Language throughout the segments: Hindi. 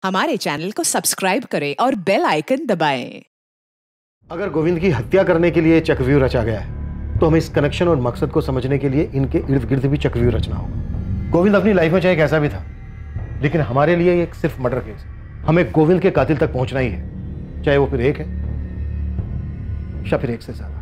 हमारे चैनल को सब्सक्राइब करें और बेल आइकन दबाएं। अगर गोविंद की हत्या करने के लिए चक्रव्यूह रचा गया है तो हमें इस कनेक्शन और मकसद को समझने के लिए इनके इर्द गिर्द भी चक्रव्यूह रचना होगा। गोविंद अपनी लाइफ में चाहे कैसा भी था, लेकिन हमारे लिए एक सिर्फ मर्डर केस है। हमें गोविंद के कातिल तक पहुंचना ही है, चाहे वो फिर एक है या फिर एक से ज्यादा।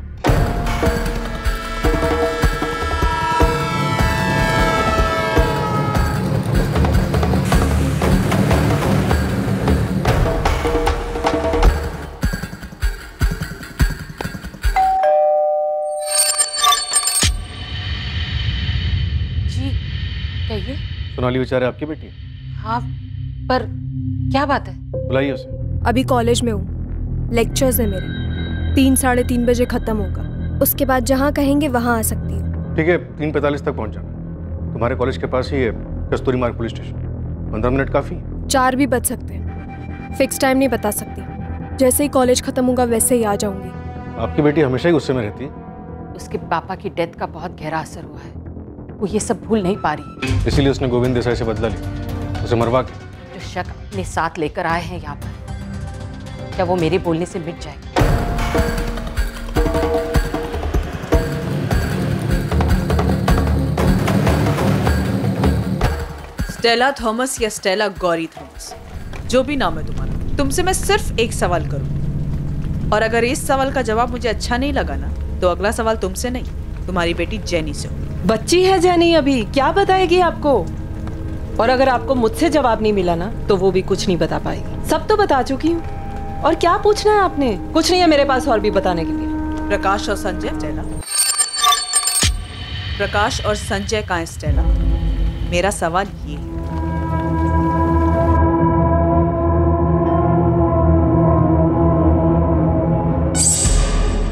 कहिए। सोनाली बेचारे आपकी बेटी है? हाँ, पर क्या बात है? बुलाइए उसे। अभी कॉलेज में हूँ, लेक्चर्स है मेरे। 3 साढ़े 3 बजे खत्म होगा, उसके बाद जहाँ कहेंगे वहाँ आ सकती हूँ। ठीक है, 3:45 तक पहुँच जाना। तुम्हारे कॉलेज के पास ही है कस्तूरी मार्ग पुलिस स्टेशन। 15 मिनट काफी? 4 भी बज सकते हैं, फिक्स टाइम नहीं बता सकती। जैसे ही कॉलेज खत्म होगा वैसे ही आ जाऊंगी। आपकी बेटी हमेशा ही गुस्से में रहती है? उसके पापा की डेथ का बहुत गहरा असर हुआ है, वो ये सब भूल नहीं पा रही है। इसीलिए उसने गोविंद देसाई से बदला लिया, उसे मरवा के। जो शक अपने साथ लेकर आए हैं यहाँ पर, क्या वो मेरे बोलने से मिट जाएगा? स्टेला थॉमस या स्टेला गौरी थॉमस, जो भी नाम है तुम्हारा, तुमसे मैं सिर्फ एक सवाल करूं, और अगर इस सवाल का जवाब मुझे अच्छा नहीं लगा ना, तो अगला सवाल तुमसे नहीं, तुम्हारी बेटी जेनी से हो। बच्ची है जेनी, अभी क्या बताएगी आपको? और अगर आपको मुझसे जवाब नहीं मिला ना, तो वो भी कुछ नहीं बता पाएगी। सब तो बता चुकी हूँ। और क्या पूछना है आपने? कुछ नहीं है मेरे पास और भी बताने के लिए। प्रकाश और संजय स्टेला, प्रकाश और संजय कहाँ है स्टेला? मेरा सवाल ये है।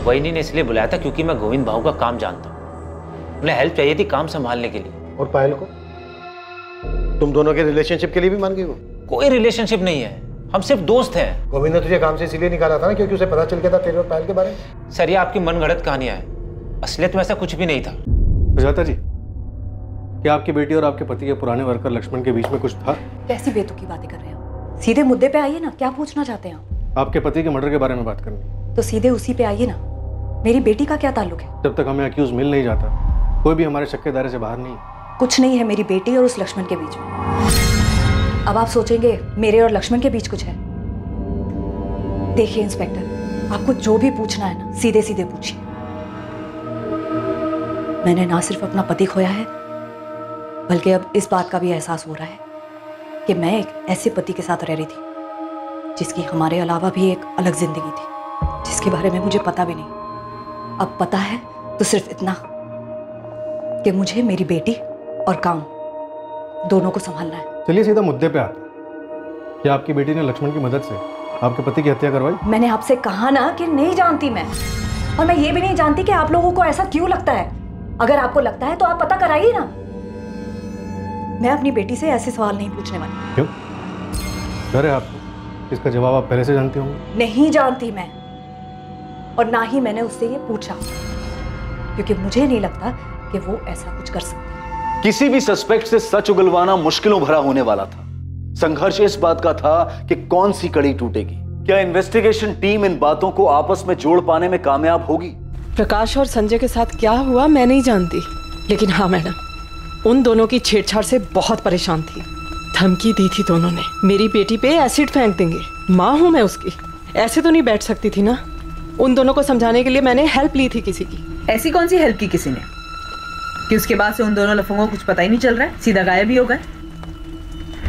वहीनी ने इसलिए बुलाया था क्योंकि मैं गोविंद भाऊ का काम जानता हूँ। उन्हें हेल्प चाहिए थी काम संभालने के लिए। और पायल को? तुम दोनों के रिलेशनशिप के लिए भी मान गई वो? कोई रिलेशनशिप नहीं है, हम सिर्फ दोस्त हैं। गोविंद ने तुझे काम से इसीलिए निकाला था ना क्योंकि उसे पता चल गया था तेरे और पायल के बारे में? सर, ये आपकी मनगढ़ंत कहानियां हैं, असलियत में ऐसा कुछ भी नहीं था। सुजाता जी, क्या आपकी बेटी और आपके पति के पुराने वर्कर लक्ष्मण के बीच में कुछ था? कैसी बेतुकी बातें कर रहे हैं? सीधे मुद्दे पे आइए ना, क्या पूछना चाहते हैं आप? आपके पति के मर्डर के बारे में बात करनी। तो सीधे उसी पे आइए ना, मेरी बेटी का क्या ताल्लुक है? जब तक हमें अक्यूज मिल नहीं जाता, कोई भी हमारे शक के दायरे से बाहर नहीं। कुछ नहीं है मेरी बेटी और उस लक्ष्मण के बीच में। अब आप सोचेंगे मेरे और लक्ष्मण के बीच कुछ है। देखिए इंस्पेक्टर, आपको जो भी पूछना है ना, सीधे सीधे पूछिए। मैंने ना सिर्फ अपना पति खोया है, बल्कि अब इस बात का भी एहसास हो रहा है कि मैं एक ऐसे पति के साथ रह रही थी जिसकी हमारे अलावा भी एक अलग जिंदगी थी, जिसके बारे में मुझे पता भी नहीं। अब पता है तो सिर्फ इतना कि मुझे मेरी बेटी और काम दोनों को संभालना है। चलिए सीधा मुद्दे पे आते हैं। क्या आपकी बेटी ने लक्ष्मण की मदद से आपके पति की हत्या करवाई? मैंने आपसे कहा ना कि नहीं जानती मैं, और मैं ये भी नहीं जानती कि आप लोगों को ऐसा क्यों लगता है। अगर आपको लगता है तो आप पता कराइए ना। मैं अपनी बेटी से ऐसे सवाल नहीं पूछने वाली। क्यों? डर है आपको? इसका जवाब आप पहले से जानते होंगे। नहीं जानती मैं, और ना ही मैंने उससे ये पूछा, क्योंकि मुझे नहीं लगता कि वो ऐसा कुछ कर सकती है। किसी भी सस्पेक्ट से सच उगलवाना मुश्किलों भरा होने वाला था। संघर्ष इस बात का था कि कौन सी कड़ी टूटेगी। क्या इन्वेस्टिगेशन टीम इन बातों को आपस में जोड़ पाने में कामयाब होगी? प्रकाश और संजय के साथ क्या हुआ मैं नहीं जानती, लेकिन हाँ मैडम, उन दोनों की छेड़छाड़ से बहुत परेशान थी। धमकी दी थी दोनों ने, मेरी बेटी पे एसिड फेंक देंगे। माँ हूं मैं उसकी, ऐसे तो नहीं बैठ सकती थी ना। उन दोनों को समझाने के लिए मैंने हेल्प ली थी किसी की। ऐसी कौन सी हेल्प की किसी ने कि उसके बाद से उन दोनों लफंगों को कुछ पता ही नहीं चल रहा है, सीधा गायब ही हो गए?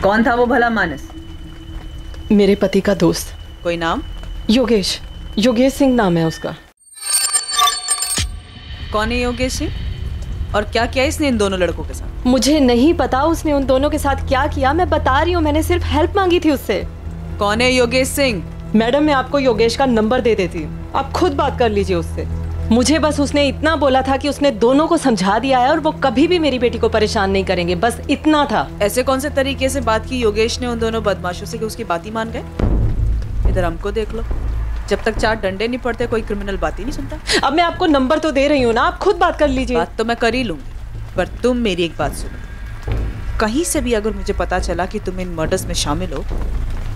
कौन था वो भला मानस? मेरे पति का दोस्त। कोई नाम? योगेश, योगेश सिंह नाम है उसका। कौन है योगेश सिंह, और क्या किया इसने इन दोनों लड़कों के साथ? मुझे नहीं पता उसने उन दोनों के साथ क्या किया, मैं बता रही हूँ, मैंने सिर्फ हेल्प मांगी थी उससे। कौन है योगेश सिंह? मैडम, मैं आपको योगेश का नंबर दे देती हूँ, आप खुद बात कर लीजिए उससे। मुझे बस उसने इतना बोला था कि उसने दोनों को समझा दिया है और वो कभी भी मेरी बेटी को परेशान नहीं करेंगे, बस इतना था। ऐसे कौन से तरीके से बात की योगेश ने उन दोनों बदमाशों से कि उसकी बात ही मान गए? इधर हमको देख लो, जब तक 4 डंडे नहीं पड़ते कोई क्रिमिनल बात ही नहीं सुनता। अब मैं आपको नंबर तो दे रही हूँ ना, आप खुद बात कर लीजिए। बात तो मैं कर ही लूंगी, पर तुम मेरी एक बात सुनो। कहीं से भी अगर मुझे पता चला कि तुम इन मर्डर्स में शामिल हो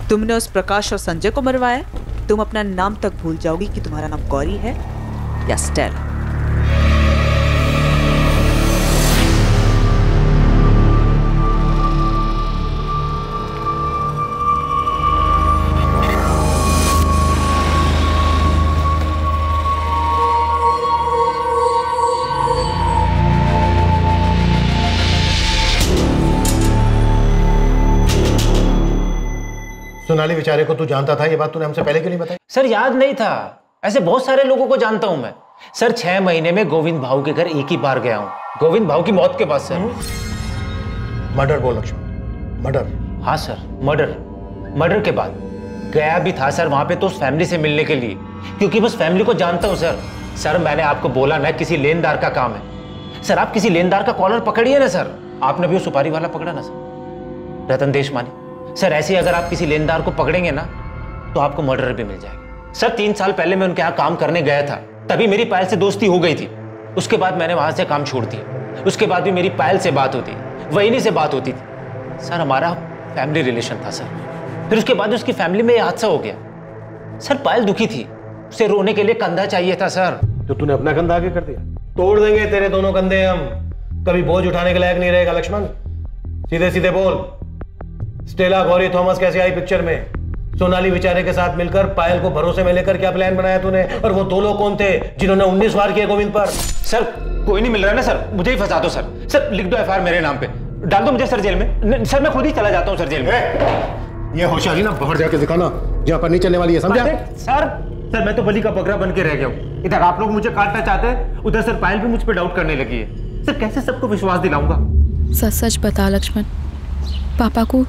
तुमने उस प्रकाश और संजय को मरवाया, तुम अपना नाम तक भूल जाओगी कि तुम्हारा नाम गौरी है या स्टेला। सोनाली बेचारे को तू जानता था, ये बात तूने हमसे पहले क्यों नहीं बताई? सर याद नहीं था, ऐसे बहुत सारे लोगों को जानता हूं मैं। सर 6 महीने में गोविंद भाऊ के घर एक ही बार गया हूं, गोविंद भाऊ की मौत के बाद सर। मर्डर बोल लक्ष्मण, मर्डर? हाँ सर, मर्डर के बाद गया भी था सर वहां पे तो उस फैमिली से मिलने के लिए, क्योंकि बस फैमिली को जानता हूं सर। सर मैंने आपको बोला ना किसी लेनदार का काम है। सर आप किसी लेनदार का कॉलर पकड़िए ना सर। आपने भी वो सुपारी वाला पकड़ा ना सर, रतन देशमानी। सर ऐसे अगर आप किसी लेनदार को पकड़ेंगे ना तो आपको मर्डर भी मिल जाएगा। सर 3 साल पहले मैं उनके यहाँ काम करने गया था, तभी मेरी पायल से दोस्ती हो गई थी। उसके बाद मैंने वहां से काम छोड़ दिया। उसके बाद भी मेरी पायल से बात होती, वहीनी से बात होती थी। सर हमारा फैमिली रिलेशन था सर। फिर उसके बाद उसकी फैमिली में हादसा हो गया। सर पायल दुखी थी, उसे रोने के लिए कंधा चाहिए था सर। तो तूने अपना कंधा आगे कर दिया? तोड़ देंगे तेरे दोनों कंधे हम, कभी बोझ उठाने के लायक नहीं रहेगा लक्ष्मण। सीधे सीधे बोल, स्टेला गौरी थॉमस कैसे आई पिक्चर में? सोनाली बेचारे के साथ मिलकर पायल को भरोसे में लेकर क्या प्लान बनाया तूने? और वो 2 लोग कौन थे जिन्होंने 19 वार किए गोविंद पर? सर कोई नहीं मिल रहा है ना सर, मुझे ही फंसा दो सर। सर लिख दो FIR मेरे नाम पे, डाल दो मुझे सर जेल में। सर मैं खुद ही चला जाता हूँ सर जेल में। ये होशियारी ना बाहर जाके दिखाना, जहाँ पर नहीं चलने वाली है, समझा? सर मैं तो बलि का बकरा बन के रह गया हूँ। इधर आप लोग मुझे काटना चाहते हैं, उधर सर पायल भी मुझ पर डाउट करने लगी है। सर कैसे सबको विश्वास दिलाऊंगा? सच सच बता लक्ष्मण, पापा को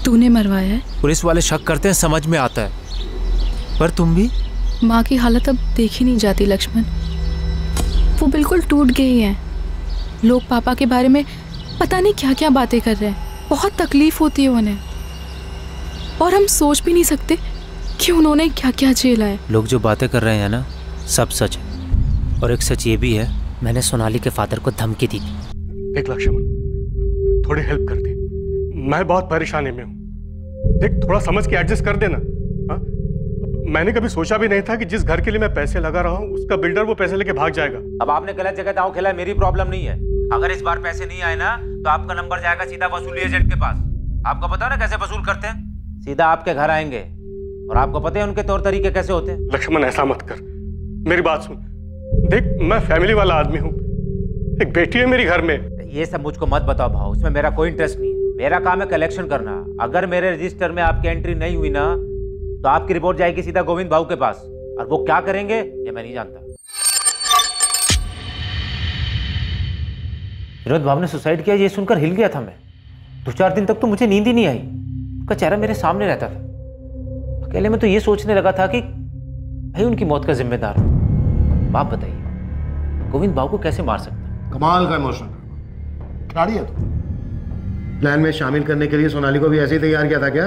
तूने मरवाया है? पुलिस वाले शक करते हैं, समझ में आता है, पर तुम भी? माँ की हालत अब देखी नहीं जाती लक्ष्मण, वो बिल्कुल टूट गई हैं। लोग पापा के बारे में पता नहीं क्या क्या बातें कर रहे हैं, बहुत तकलीफ होती है उन्हें, और हम सोच भी नहीं सकते कि उन्होंने क्या क्या झेला है। लोग जो बातें कर रहे हैं ना, सब सच है। और एक सच ये भी है, मैंने सोनाली के फादर को धमकी दी थी। देख लक्ष्मण, थोड़ी हेल्प कर दे, मैं बहुत परेशानी में हूँ। देख थोड़ा समझ के एडजस्ट कर देना। हाँ? मैंने कभी सोचा भी नहीं था कि जिस घर के लिए मैं पैसे लगा रहा हूँ उसका बिल्डर वो पैसे लेके भाग जाएगा। अब आपने गलत जगह दांव खेला, मेरी प्रॉब्लम नहीं है। अगर इस बार पैसे नहीं आए ना तो आपका नंबर जाएगा सीधा वसूली एजेंट के पास। आपको पता है ना कैसे वसूल करते हैं? सीधा आपके घर आएंगे, और आपको पता है उनके तौर तरीके कैसे होते हैं। लक्ष्मण ऐसा मत कर, मेरी बात सुन। देख मैं फैमिली वाला आदमी हूँ, एक बेटी है मेरी घर में। ये सब मुझको मत बताओ भाव, इसमें मेरा कोई इंटरेस्ट नहीं है। मेरा काम है कलेक्शन करना। अगर मेरे रजिस्टर में आपकी एंट्री नहीं हुई ना तो आपकी रिपोर्ट जाएगी सीधा गोविंद भाऊ के पास, और वो क्या करेंगे ये मैं नहीं जानता। विनोद भाव ने सुसाइड किया ये सुनकर हिल गया था मैं। 2-4 दिन तक तो मुझे नींद ही नहीं आई, उसका चेहरा मेरे सामने रहता था। अकेले में तो ये सोचने लगा था कि भाई उनकी मौत का जिम्मेदार हूं। आप बताइए गोविंद भाऊ को कैसे मार सकता? कमाल का इमोशन खिलाड़ी है तो। प्लान में शामिल करने के लिए सोनाली को भी ऐसे ही तैयार किया था क्या?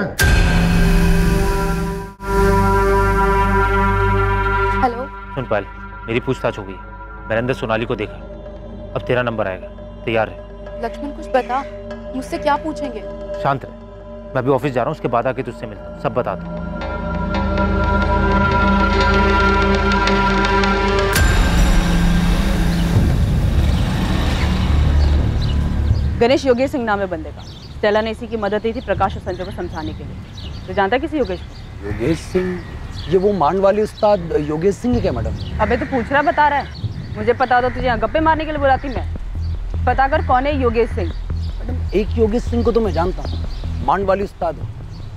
हेलो सुन पायल, मेरी पूछताछ हो गई, मैंने अंदर सोनाली को देखा। अब तेरा नंबर आएगा, तैयार है। लक्ष्मण कुछ बता, मुझसे क्या पूछेंगे? शांत रह, मैं अभी ऑफिस जा रहा हूँ, उसके बाद आके तुझसे मिलता हूँ, सब बता दूँ। गणेश योगेश सिंह नाम है बंदे का। स्टेला ने इसी की मदद ली थी प्रकाश और संजय को समझाने के लिए। तो जानता किसी योगेश को? योगेश सिंह? ये वो मांड वाली उस्ताद योगेश सिंह है क्या मैडम? अबे तो पूछ रहा बता रहा है। मुझे पता होता तुझे यहाँ गप्पे मारने के लिए बुलाती मैं। पता कर कौन है योगेश सिंह। मैडम एक योगेश सिंह को तो मैं जानता हूँ, मांड वाली उस्ताद है।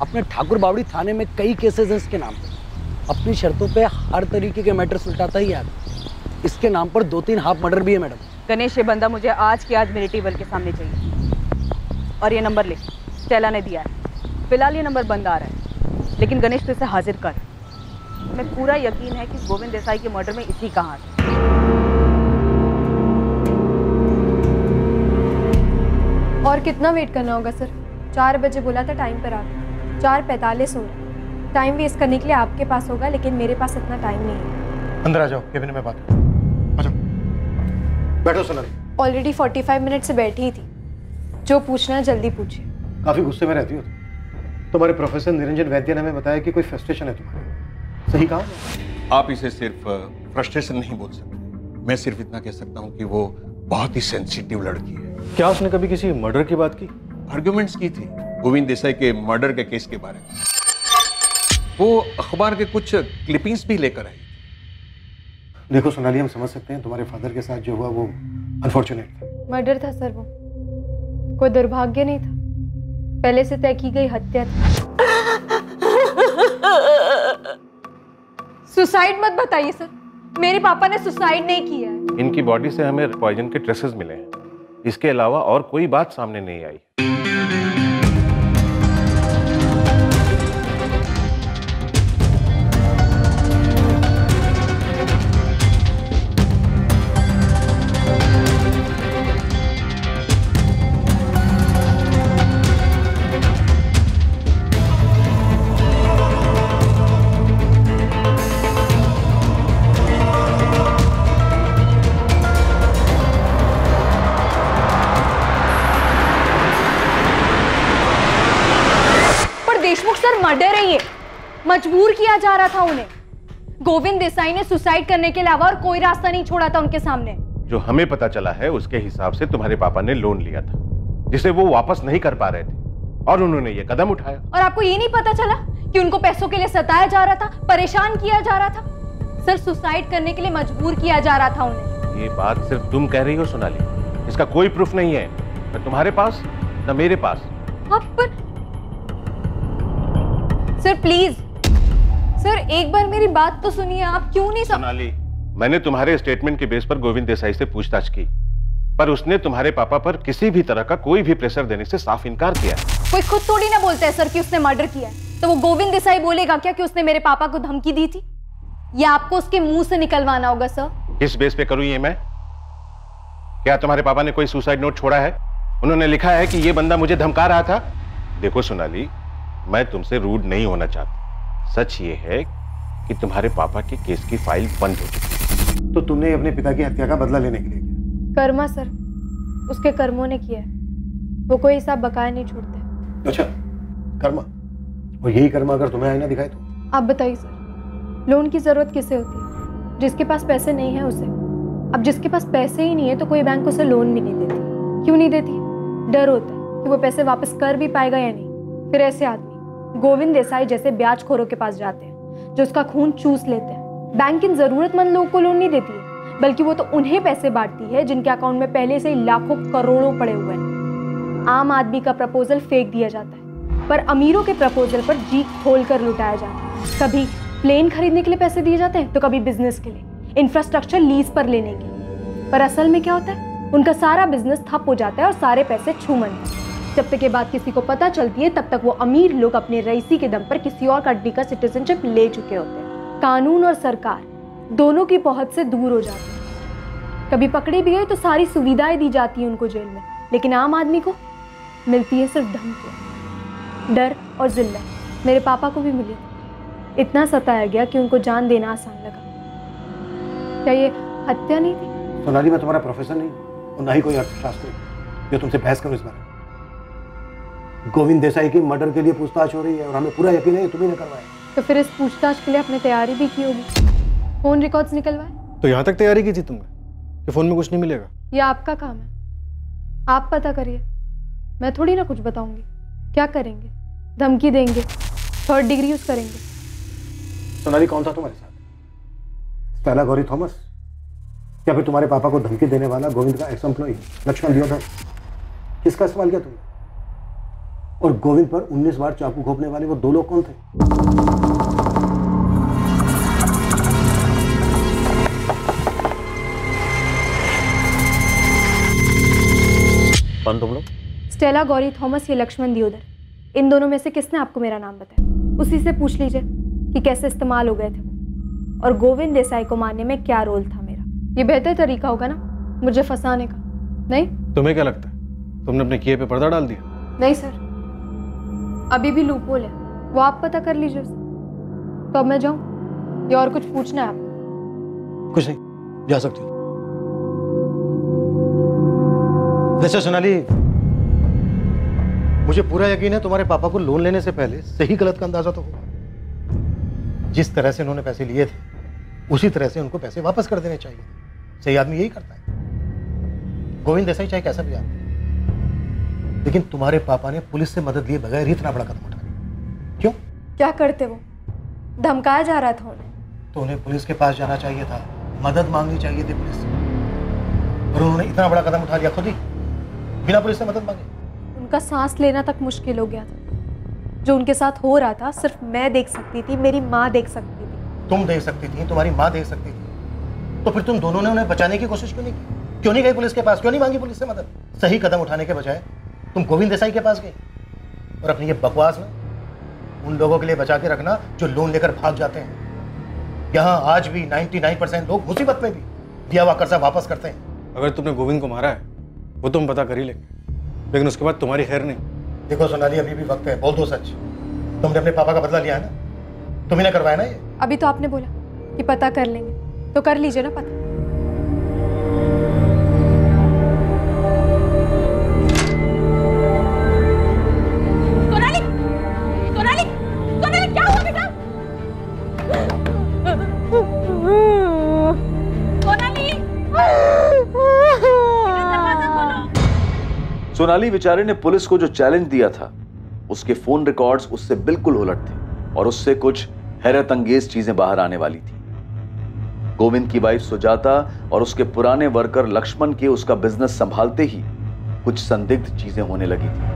अपने ठाकुर बावड़ी थाने में कई केसेस हैं इसके नाम पर। अपनी शर्तों पे हर तरीके के मैटर सुलटाता ही है। इसके नाम पर 2-3 हाफ मर्डर भी है मैडम। गणेश ये बंदा मुझे आज के आज मेरे टेबल के सामने चाहिए। और ये नंबर ले, स्टेला ने दिया है। फिलहाल ये नंबर बंद आ रहा है, लेकिन गणेश तो इसे हाजिर कर। मैं पूरा यकीन है कि गोविंद देसाई के मर्डर में इसी का हाथ है। और कितना वेट करना होगा सर? 4 बजे बोला था टाइम पर आप, 4:45 हो रहा। टाइम वेस्ट करने के लिए आपके पास होगा, लेकिन मेरे पास इतना टाइम नहीं है। अंदर आ जाओ, केबिन में बात करो। आ जाओ, बैठो सोनाली। ऑलरेडी 45 मिनट से बैठी ही थी। जो पूछना है जल्दी पूछिए। काफी गुस्से में रहती हो तुम्हारे प्रोफेसर निरंजन वैद्य ने हमें बताया कि कोई फ्रस्ट्रेशन है तुम्हारे, सही कहा? आप इसे सिर्फ फ्रस्ट्रेशन नहीं बोल सकते, मैं सिर्फ इतना कह सकता हूँ कि वो बहुत ही सेंसिटिव लड़की है। क्या उसने कभी किसी मर्डर की बात की? आर्ग्यूमेंट्स की थी गोविंद देसाई के मर्डर के केस के बारे में। वो अखबार के कुछ क्लिपिंग्स भी लेकर आई। देखो सोनाली, हम समझ सकते हैं तुम्हारे फादर के साथ जो हुआ वो अनफॉर्चुनेट था। मर्डर था सर, वो कोई दुर्भाग्य नहीं था, पहले से तय की गई हत्या थी। सुसाइड मत बताइए सर, मेरे पापा ने सुसाइड नहीं किया है। इनकी बॉडी से हमें पॉइजन के ट्रेसेस मिले हैं, इसके अलावा और कोई बात सामने नहीं आई। मर्डर है ये, मजबूर किया जा रहा था उन्हें। गोविंद देसाई ने सुसाइड करने के अलावा और कोई रास्ता नहीं छोड़ा था उनके सामने। जो हमें पता चला है उसके हिसाब से तुम्हारे पापा ने लोन लिया था जिसे वो वापस नहीं कर पा रहे थे और उन्होंने ये कदम उठाया। और आपको ये नहीं पता चला कि उनको पैसों के लिए सताया जा रहा था, परेशान किया जा रहा था? सर, सुसाइड करने के लिए मजबूर किया जा रहा था उन्हें। ये बात सिर्फ तुम कह रही हो सोनाली, इसका कोई प्रूफ नहीं है, न तुम्हारे पास न मेरे पास। पर सर प्लीज, सर एक बार मेरी बात तो सुनिए, आप क्यों नहीं सोनाली, मैंने तुम्हारे स्टेटमेंट के बेस पर गोविंद देसाई से पूछताछ की, पर उसने तुम्हारे पापा पर किसी भी तरह का कोई भी प्रेशर देने से साफ इनकार किया। कोई खुद थोड़ी ना बोलता है सर कि उसने मर्डर किया है, तो वो गोविंद देसाई बोलेगा क्या कि उसने मेरे पापा को धमकी दी थी? या आपको उसके मुंह से निकलवाना होगा सर? किस बेस पे करूं ये मैं? क्या तुम्हारे पापा ने कोई सुसाइड नोट छोड़ा है? उन्होंने लिखा है कि ये बंदा मुझे धमका रहा था? देखो सोनाली, मैं तुमसे रूड नहीं होना चाहता, सच ये है कि तुम्हारे पापा के केस की फाइल बंद हो चुकी। तो तुमने अपने पिता की हत्या का बदला लेने के लिए किया? कर्मा सर, उसके कर्मों ने किया है, वो कोई हिसाब बकाया नहीं छोड़ते। अच्छा, कर्मा, और यही कर्मा अगर तुम्हें आईना दिखाए तो? आप बताइए सर, लोन की जरूरत किसे होती है? जिसके पास पैसे नहीं है उसे। अब जिसके पास पैसे ही नहीं है तो कोई बैंक उसे लोन भी नहीं देती। क्यों नहीं देती? डर होता है कि वो पैसे वापस कर भी पाएगा या नहीं। फिर ऐसे आदमी गोविंद देसाई जैसे ब्याजखोरों के पास जाते हैं जो उसका खून चूस लेते हैं। बैंक इन जरूरतमंद लोगों को लोन नहीं देती है, बल्कि वो तो उन्हें पैसे बांटती है जिनके अकाउंट में पहले से ही लाखों करोड़ों पड़े हुए हैं। आम आदमी का प्रपोजल फेंक दिया जाता है, पर अमीरों के प्रपोजल पर जी खोल कर लुटाया जाता है। कभी प्लेन खरीदने के लिए पैसे दिए जाते हैं, तो कभी बिजनेस के लिए, इंफ्रास्ट्रक्चर लीज पर लेने के लिए। पर असल में क्या होता है? उनका सारा बिजनेस ठप हो जाता है और सारे पैसे छूमंतर। जब तक ये बात किसी को पता चलती है तब तक वो अमीर लोग अपने रईसी के दम पर किसी और कंट्री का सिटीजनशिप ले चुके होते हैं। कानून और सरकार दोनों की पहुंच से दूर हो जाती है। कभी पकड़े भी गए तो सारी सुविधाएं दी जाती हैं उनको जेल में, लेकिन आम आदमी को मिलती है सिर्फ धमकी, डर और जिल्लत। मेरे पापा को भी मिली, इतना सताया गया कि उनको जान देना आसान लगा। क्या ये हत्या नहीं थी? सोनाली, मैं तुम्हारा प्रोफेसर नहीं और ना ही कोई अर्थशास्त्री जो तुमसे बहस करूं इस बारे में। गोविंद देसाई की मर्डर के लिए पूछताछ हो रही है और हमें पूरा यकीन है तुम्ही ने करवाया। तो फिर इस पूछताछ के लिए अपने तैयारी भी की होगी, फोन रिकॉर्ड्स निकलवाए। तो यहाँ तक तैयारी की थी तुमने कि फोन में कुछ नहीं मिलेगा? ये आपका काम है, आप पता करिए, मैं थोड़ी ना कुछ बताऊंगी। क्या करेंगे? धमकी देंगे, 3rd डिग्री यूज करेंगे। सोनाली, कौन था तुम्हारे साथ? स्टेला गौरी थॉमस या फिर तुम्हारे पापा को धमकी देने वाला गोविंद का एक्स एम्प्लॉई लक्ष्मण दियोधर? किसका सवाल किया तुमने? और गोविंद पर 19 बार चाकू घोंपने वाले वो 2 लोग कौन थे? कौन तुम लोग? स्टेला गौरी थॉमस या लक्ष्मण दियोदर, इन दोनों में से किसने आपको मेरा नाम बताया? उसी से पूछ लीजिए कि कैसे इस्तेमाल हो गए थे वो, और गोविंद देसाई को मारने में क्या रोल था मेरा। ये बेहतर तरीका होगा ना मुझे फंसाने का, नहीं? तुम्हें क्या लगता है तुमने अपने किए पे पर्दा डाल दिया? नहीं सर, अभी भी लूपहोल है, वो आप पता कर लीजिए उसे। तो अब मैं जाऊं या और कुछ पूछना है आपको? कुछ नहीं, जा सकती हो। वैसे सोनाली, मुझे पूरा यकीन है तुम्हारे पापा को लोन लेने से पहले सही गलत का अंदाजा तो होगा। जिस तरह से उन्होंने पैसे लिए थे उसी तरह से उनको पैसे वापस कर देने चाहिए। सही आदमी यही करता है। गोविंद देसाई चाहे कैसा भी आदमी, लेकिन तुम्हारे पापा ने पुलिस से मदद लिए बगैर ही इतना बड़ा कदम उठा लिया। क्यों? क्या करते वो? धमकाया जा रहा था उन्हें। तो उन्हें पुलिस के पास जाना चाहिए था, मदद मांगनी चाहिए थी पुलिस से, और उन्होंने इतना बड़ा कदम उठा लिया खुद ही, बिना पुलिस से मदद मांगे। उनका सांस लेना तक मुश्किल हो गया था। जो उनके साथ हो रहा था सिर्फ मैं देख सकती थी, मेरी माँ देख सकती थी। तुम देख सकती थी, तुम्हारी माँ देख सकती थी, तो फिर तुम दोनों ने उन्हें बचाने की कोशिश क्यों नहीं की? क्यों नहीं गई पुलिस के पास? क्यों नहीं मांगी पुलिस से मदद? सही कदम उठाने के बजाय तुम गोविंद देसाई के पास गए और अपनी ये बकवास में उन लोगों के लिए बचा के रखना जो लोन लेकर भाग जाते हैं। यहाँ आज भी 99% लोग मुसीबत में भी दिया हुआ कर्जा वापस करते हैं। अगर तुमने गोविंद को मारा है वो तो हम पता कर ही लेंगे, लेकिन उसके बाद तुम्हारी खैर नहीं। देखो सोनाली, अभी भी वक्त है, बोल दो सच। तुमने अपने पापा का बदला लिया है ना? तुम्ही ने करवाया ना ये? अभी तो आपने बोला कि पता कर लेंगे, तो कर लीजिए ना पता। सोनाली, सोनाली, सोनाली, क्या हुआ बेटा? सोनाली, दरवाजा खोलो। सोनाली बेचारे ने पुलिस को जो चैलेंज दिया था उसके फोन रिकॉर्ड्स उससे बिल्कुल उलट थे और उससे कुछ हैरत अंगेज चीजें बाहर आने वाली थी। गोविंद की वाइफ सुजाता और उसके पुराने वर्कर लक्ष्मण के उसका बिजनेस संभालते ही कुछ संदिग्ध चीजें होने लगी थी।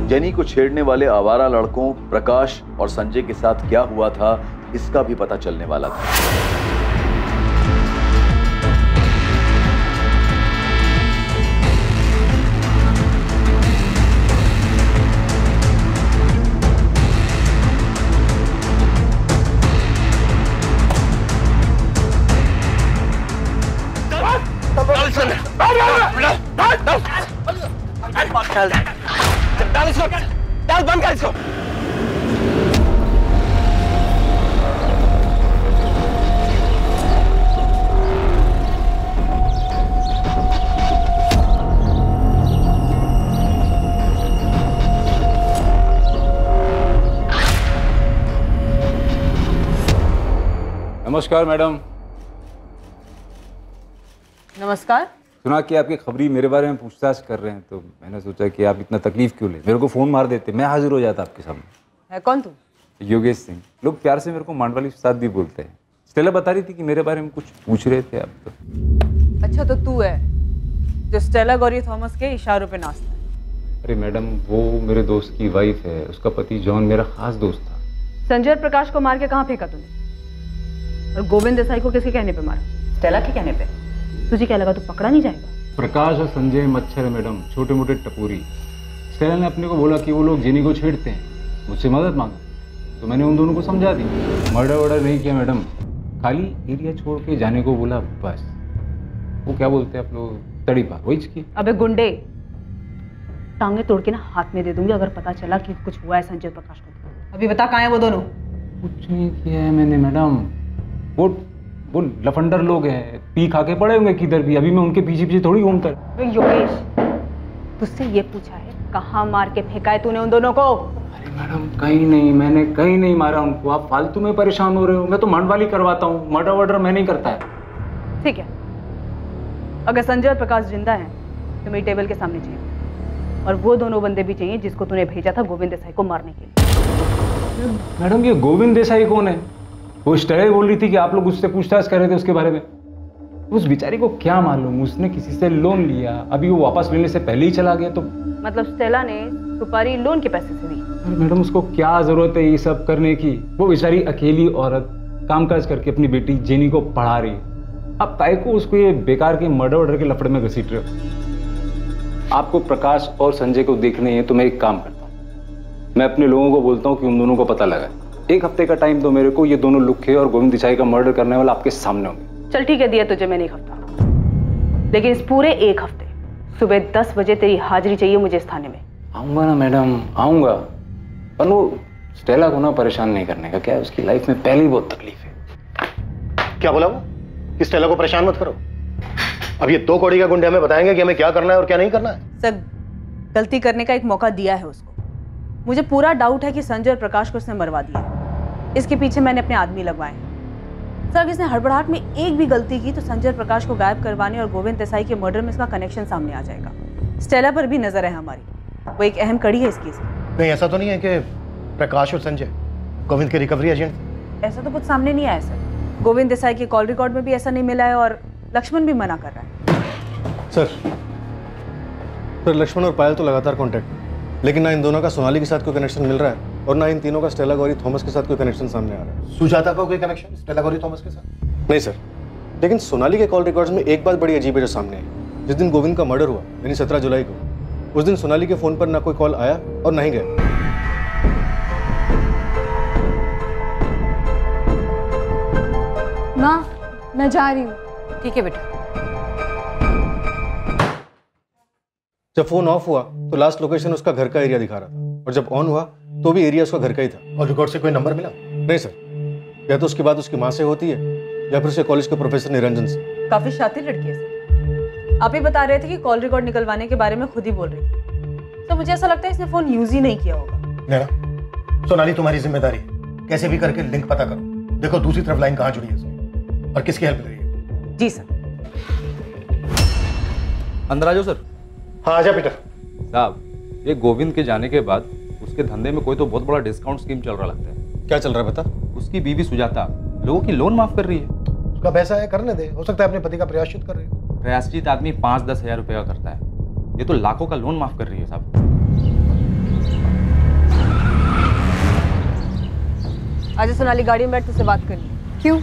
जेनी को छेड़ने वाले आवारा लड़कों प्रकाश और संजय के साथ क्या हुआ था इसका भी पता चलने वाला था। बंद कर इसको। नमस्कार मैडम। नमस्कार। सुना कि आपकी खबरी मेरे बारे में पूछताछ कर रहे हैं, तो मैंने सोचा कि आप इतना तकलीफ क्यों ले, मेरे को फ़ोन मार देते, मैं हाजिर हो जाता आपके सामने। है कौन तू? योगेश सिंह। लोग प्यार से मेरे को मांडवाली उस्ताद भी बोलते हैं। स्टेला बता रही थी कि मेरे बारे में कुछ पूछ रहे थे आप तो। अच्छा, तो तू है जो स्टेला गौरी थॉमस के इशारों पे नाचता है? अरे मैडम, वो मेरे दोस्त की वाइफ है, उसका पति जॉन मेरा खास दोस्त था। संजय और प्रकाश को मार के कहाँ फेंका तूने? और गोविंद देसाई को किसके कहने पे मारा? स्टेला के कहने पे। तुझे क्या लगा तू पकड़ा नहीं जाएगा? प्रकाश और संजय मच्छर है मैडम, छोटे मोटे टपूरी। स्टेला ने अपने को बोला कि वो लोग जेनी को छेड़ते हैं, मुझसे मदद मांगा, तो मैंने उन दोनों को समझा दी। मर्डर वर्डर नहीं किया मैडम, खाली एरिया छोड़ के जाने को बोला बस। वो क्या बोलते हैं आप लोग, तड़ी पार, वही की। अबे गुंडे, टांगे तोड़ के ना हाथ में दे दूंगी अगर पता चला कि कुछ हुआ है संजय प्रकाश को। अभी बता कहाँ है वो दोनों? कुछ नहीं किया है मैंने मैडम, वो लफंडर लोग हैं, पी खा के पड़े होंगे किधर भी, अभी मैं उनके पीछे पीछे थोड़ी घूमता। योगेश, तुझसे ये पूछा है कहाँ मार के फेंका है तूने उन दोनों को? अरे मैडम कहीं नहीं, मैंने कहीं नहीं मारा उनको, आप फालतू में परेशान हो रहे हो। मैं तो मांडवाली करवाता हूँ, मर्डर वर्डर मैं नहीं करता है। ठीक है, अगर संजय और प्रकाश जिंदा हैं तो मेरी टेबल के सामने चाहिए, और वो दोनों बंदे भी चाहिए जिसको तूने भेजा था गोविंद देसाई को मारने के लिए। मैडम ये गोविंद देसाई कौन है? वो स्टेला बोल रही थी कि आप लोग उससे पूछताछ कर रहे थे उसके बारे में। उस बेचारी को क्या मालूम, उसने किसी से लोन लिया, अभी वो वापस लेने से पहले ही चला गया। तो मतलब स्टेला ने सुपारी लोन के पैसे से दी? अरे मैडम उसको क्या जरूरत है ये सब करने की? वो बेचारी अकेली औरत कामकाज करके अपनी बेटी जेनी को पढ़ा रही है। अब ताई को उसको ये बेकार के मर्डर वर्डर के लफड़े में घसीट रहे हो। आपको प्रकाश और संजय को देखने हैं तो मैं एक काम करता हूँ, मैं अपने लोगों को बोलता हूँ कि उन दोनों को पता लगा। एक हफ्ते का टाइम दो मेरे को, ये दोनों लुखे और गोविंद देसाई का मर्डर करने वाला आपके सामने होंगे। चल ठीक है, दिया तुझे मैंने एक हफ्ता, लेकिन इस पूरे एक हफ्ते सुबह 10 बजे तेरी हाजिरी चाहिए मुझे इस थाने में। आऊंगा ना मैडम, आऊंगा, पर वो स्टेला को ना परेशान नहीं करने का, क्या है उसकी लाइफ में पहले ही बहुत तकलीफ है। क्या बोला वो? कि स्टेला को परेशान मत करो। अब ये 2 कौड़ी का गुंडे हमें बताएंगे कि हमें क्या करना है और क्या नहीं करना है। सर, गलती करने का एक मौका दिया है उसको। मुझे पूरा डाउट है कि संजय और प्रकाश को उसने मरवा दिया। इसके पीछे मैंने अपने आदमी लगवाए हैं। सर, अगर इसने हड़बड़ाहट में एक भी गलती की तो संजय और प्रकाश को गायब करवाने और गोविंद देसाई के मर्डर में इसका कनेक्शन सामने आ जाएगा। स्टेला पर भी नजर है हमारी, वो एक अहम कड़ी है इस केस में। नहीं, ऐसा तो नहीं है कि प्रकाश और संजय गोविंद के रिकवरी एजेंट? ऐसा तो कुछ सामने नहीं आया सर। गोविंद देसाई के कॉल रिकॉर्ड में भी ऐसा नहीं मिला है और लक्ष्मण भी मना कर रहा है। सर लक्ष्मण और पायल तो लगातार कांटेक्ट, लेकिन ना इन दोनों का सोनाली के साथ कोई कनेक्शन मिल रहा है और ना इन तीनों का स्टेला गौरी थॉमस के साथ कोई कनेक्शन सामने आ रहा है। सुजाता का कोई कनेक्शन स्टेला गौरी थॉमस के साथ? नहीं सर, लेकिन सोनाली के कॉल रिकॉर्ड्स में एक बात बड़ी अजीब है जो सामने आई। जिस दिन गोविंद का मर्डर हुआ यानी 17 जुलाई को, उस दिन सोनाली के फोन पर ना कोई कॉल आया और ना ही गया। माँ, मैं जा रही हूँ। ठीक है बेटा। जब फोन ऑफ हुआ तो लास्ट लोकेशन उसका घर का एरिया दिखा रहा था और जब ऑन हुआ तो भी एरिया उसका घर का ही था। और रिकॉर्ड से कोई नंबर मिला? नहीं सर, या तो उसकी बात उसकी माँ से होती है या फिर उसके कॉलेज के प्रोफेसर निरंजन से। काफी शातिर लड़की है सर। आप ही बता रहे थे कि कॉल रिकॉर्ड निकलवाने के बारे में खुद ही बोल रही थी। तो मुझे ऐसा लगता है इसने फोन यूज ही नहीं किया होगा। नैना, सोनाली तुम्हारी जिम्मेदारी है, कैसे भी करके लिंक पता करो। देखो दूसरी तरफ लाइन कहाँ जुड़ी है इसमें और किसकी हेल्प ले रही है। जी सर। अंदर आ जाओ सर। हाँ आजा पीटर साहब। ये गोविंद के जाने के बाद उसके धंधे में कोई तो बहुत बड़ा डिस्काउंट स्कीम चल रहा लगता है। क्या चल रहा है बता? उसकी बीवी सुजाता लोगों की लोन माफ कर रही है। उसका पैसा है, करने दे। हो सकता है अपने पति का प्रयाश्चित कर रही हो। प्रयाश्चित आदमी 5-10 हज़ार रुपये का करता है, ये तो लाखों का लोन माफ कर रही है साहब। आज सोनाली गाड़ी में बैठ तुझसे बात करनी। क्यों?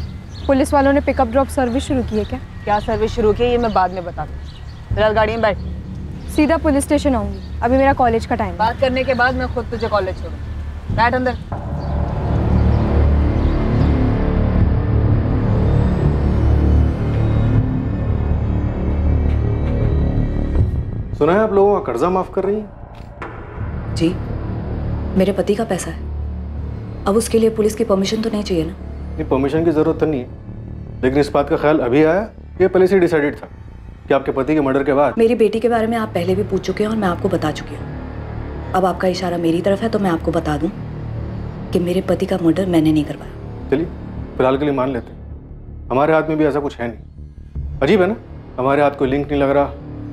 पुलिस वालों ने पिकअप ड्रॉप सर्विस शुरू की है क्या? क्या सर्विस शुरू की है ये मैं बाद में बता दूँ। फिलहाल गाड़ी में बैठ। सीधा पुलिस स्टेशन आऊंगी, अभी मेरा कॉलेज का टाइम। बात करने के बाद मैं खुद तुझे कॉलेज छोड़ूं। बैठ अंदर। सुना है आप लोगों का कर्जा माफ कर रही है? जी, मेरे पति का पैसा है। अब उसके लिए पुलिस की परमिशन तो नहीं चाहिए ना? नहीं, परमिशन की जरूरत तो नहीं है, लेकिन इस बात का ख्याल अभी आया, ये पहले से डिसाइडेड था कि आपके पति के मर्डर के बाद। मेरी बेटी के बारे में आप पहले भी पूछ चुके हैं और मैं आपको बता चुकी हूँ। अब आपका इशारा मेरी तरफ है तो मैं आपको बता दूं कि मेरे पति का मर्डर मैंने नहीं करवाया। चलिए फिलहाल के लिए मान लेते हैं, हमारे हाथ में भी ऐसा कुछ है नहीं। अजीब है ना, हमारे हाथ कोई लिंक नहीं लग रहा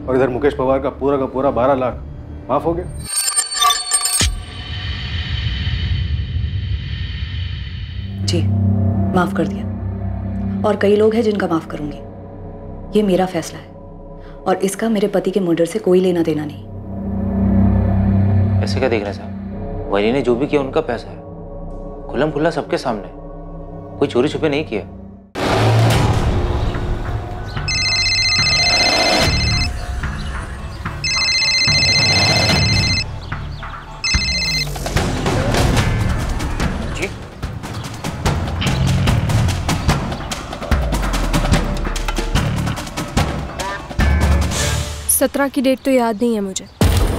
और इधर मुकेश पवार का पूरा 12 लाख माफ हो गया। जी, माफ कर दिया और कई लोग हैं जिनका माफ करूंगी। ये मेरा फैसला है और इसका मेरे पति के मर्डर से कोई लेना देना नहीं। ऐसे क्या देख रहे हैं साहब? वली ने जो भी किया उनका पैसा है, खुल्लम खुल्ला सबके सामने, कोई चोरी छुपे नहीं किया। जी 17 की डेट तो याद नहीं है मुझे,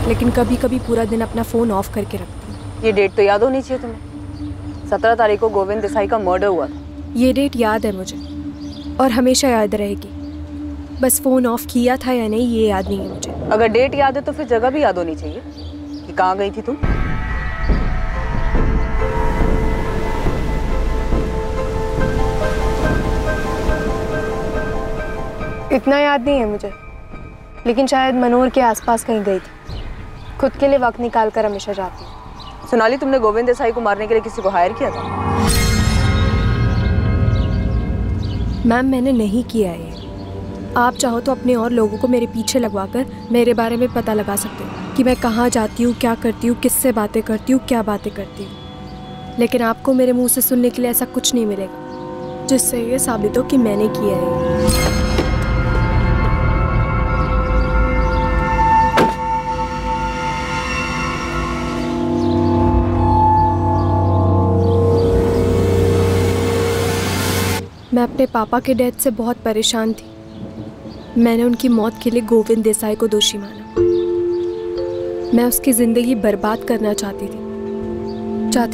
लेकिन कभी कभी पूरा दिन अपना फ़ोन ऑफ करके रखती हूँ। ये डेट तो याद होनी चाहिए तुम्हें। 17 तारीख को गोविंद देसाई का मर्डर हुआ था। ये डेट याद है मुझे और हमेशा याद रहेगी, बस फ़ोन ऑफ किया था या नहीं ये याद नहीं है मुझे। अगर डेट याद है तो फिर जगह भी याद होनी चाहिए कि कहाँ गई थी तुम। इतना याद नहीं है मुझे, लेकिन शायद मनोर के आसपास कहीं गई थी। खुद के लिए वक्त निकाल कर हमेशा जाती हूँ। सोनाली, तुमने गोविंद देसाई को मारने के लिए किसी को हायर किया था? मैम, मैंने नहीं किया है। आप चाहो तो अपने और लोगों को मेरे पीछे लगवाकर मेरे बारे में पता लगा सकते हो कि मैं कहाँ जाती हूँ, क्या करती हूँ, किससे बातें करती हूँ, क्या बातें करती हूँ। लेकिन आपको मेरे मुंह से सुनने के लिए ऐसा कुछ नहीं मिलेगा जिससे ये साबित हो कि मैंने किया है। मैं अपने पापा के डेथ से बहुत परेशान थी। मैंने उनकी मौत के लिए गोविंद देसाई को दोषी माना। मैं उसकी ज़िंदगी बर्बाद करना चाहती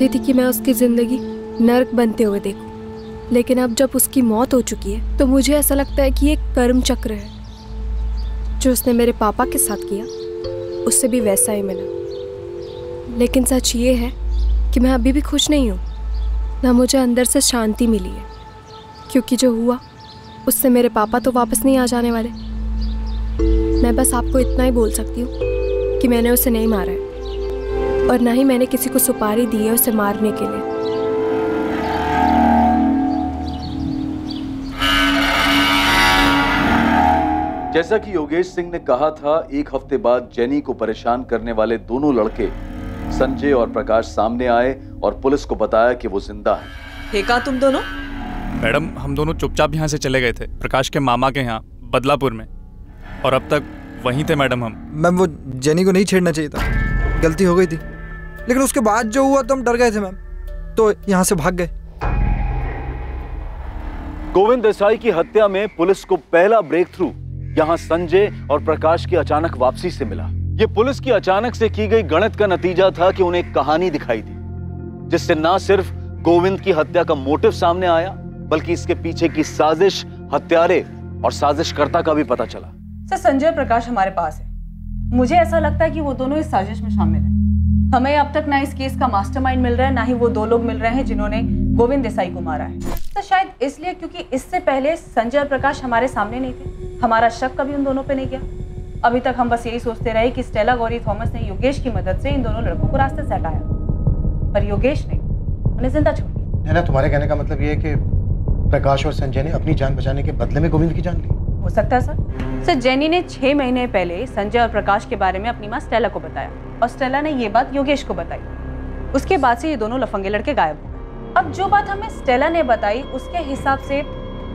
थी कि मैं उसकी ज़िंदगी नर्क बनते हुए देखूं। लेकिन अब जब उसकी मौत हो चुकी है तो मुझे ऐसा लगता है कि एक कर्म चक्र है जो उसने मेरे पापा के साथ किया उससे भी वैसा ही मिला। लेकिन सच ये है कि मैं अभी भी खुश नहीं हूँ, ना मुझे अंदर से शांति मिली है, क्योंकि जो हुआ उससे मेरे पापा तो वापस नहीं आ जाने वाले। मैं बस आपको इतना ही बोल सकती हूँ कि मैंने उसे नहीं मारा है और ना ही मैंने किसी को सुपारी दी है उसे मारने के लिए। जैसा कि योगेश सिंह ने कहा था, एक हफ्ते बाद जेनी को परेशान करने वाले दोनों लड़के संजय और प्रकाश सामने आए और पुलिस को बताया कि वो जिंदा हैं। थे कहाँ तुम दोनों? मैडम, हम दोनों चुपचाप यहाँ से चले गए थे प्रकाश के मामा के यहाँ बदलापुर में, और अब तक वहीं थे मैडम हम। मैम, वो जेनी को नहीं छेड़ना चाहिए था, गलती हो गई थी, लेकिन उसके बाद जो हुआ तो हम डर गए थे मैम, तो यहाँ से भाग गए। गोविंद देसाई की हत्या में पुलिस को पहला ब्रेक थ्रू यहाँ संजय और प्रकाश की अचानक वापसी से मिला। ये पुलिस की अचानक से की गई गणित का नतीजा था कि उन्हें एक कहानी दिखाई दी, जिससे न सिर्फ गोविंद की हत्या का मोटिव सामने आया, बल्कि इसके पीछे की साजिश, हत्यारे और साजिशकर्ता का भी पता चला। सर, संजय और प्रकाश हमारे पास है। मुझे ऐसा लगता है कि वो दोनों इस साजिश में शामिल हैं। हमें अब तक ना इस केस का मास्टरमाइंड मिल रहा है, ना ही वो दो लोग मिल रहे हैं जिन्होंने गोविंद देसाई को मारा है। तो शायद इसलिए क्योंकि इससे पहले संजय और प्रकाश हमारे सामने नहीं थे, हमारा शक कभी उन दोनों पे नहीं गया। अभी तक हम बस यही सोचते रहे कि स्टेला गौरी थॉमस ने योगेश की मदद से इन दोनों लड़कों को रास्ते से हटाया, पर योगेश ने उन्हें जिंदा छोड़ दिया। नैना, तुम्हारे कहने का मतलब ये है कि प्रकाश और संजय ने अपनी जान बचाने के बदले में गोविंद की जान ली? हो सकता है सर। जेनी ने 6 महीने पहले संजय और प्रकाश के बारे में अपनी माँ स्टेला को बताया और स्टेला ने ये बात योगेश को बताई। उसके बाद से ये दोनों लफंगे लड़के गायब हो गए। अब जो बात हमें स्टेला ने बताई, उसके हिसाब से